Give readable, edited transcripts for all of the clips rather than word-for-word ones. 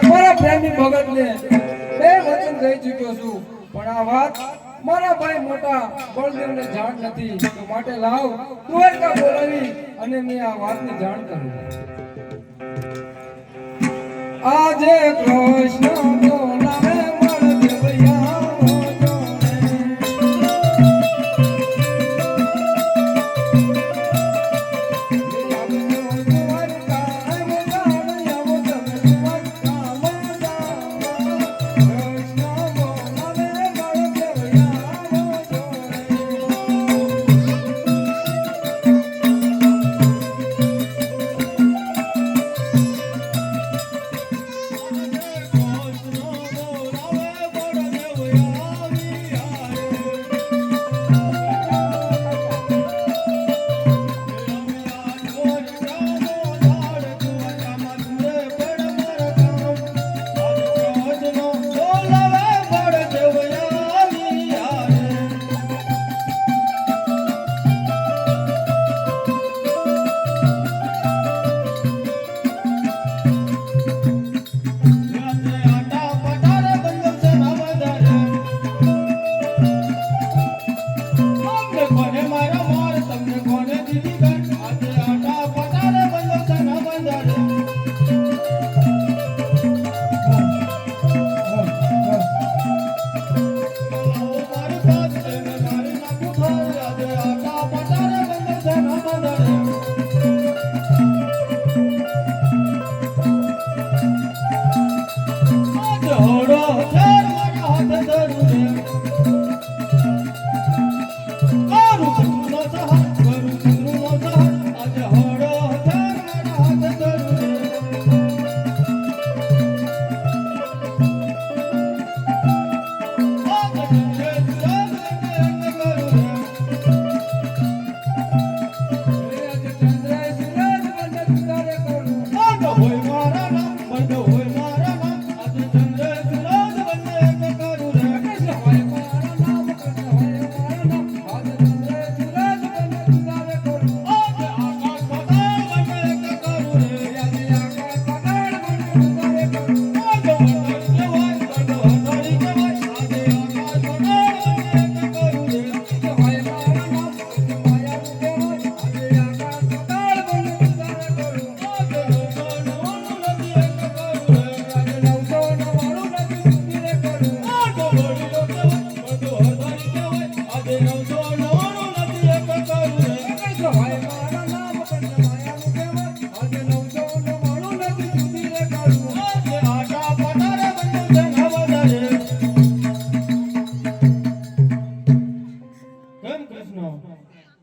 મારા પ્રેમી ભગતને બે વચન કહી ચૂક્યો છું, પણ આ વાત મારા ભાઈ મોટા બળદેવને જાણ નથી, તો માટે લાવ દ્વારકા બોલાવી અને મેં આ વાતની જાણ કરું. આજે કૃષ્ણ બોલાવે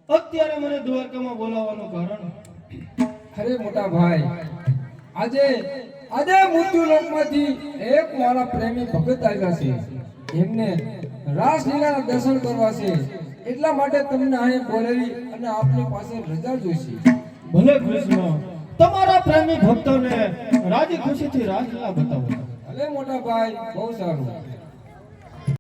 અત્યારે મને દ્વારકામાં બોલાવવાનું કારણ? અરે મોટા ભાઈ, આજે મૃત્યુ લોકમાંથી એક મારા પ્રેમી ભગત આવ્યા છે, એમને રાસલીલાના દર્શન કરવા છે, એટલા માટે તમને અહીં બોલાવી અને આપની પાસે રજા જોઈશે. ભલે કૃષ્ણ, તમારા પ્રેમી ભક્તોને રાજી ખુશીથી રાસલીલા બતાવો. ભલે મોટા ભાઈ, બહુ સારું.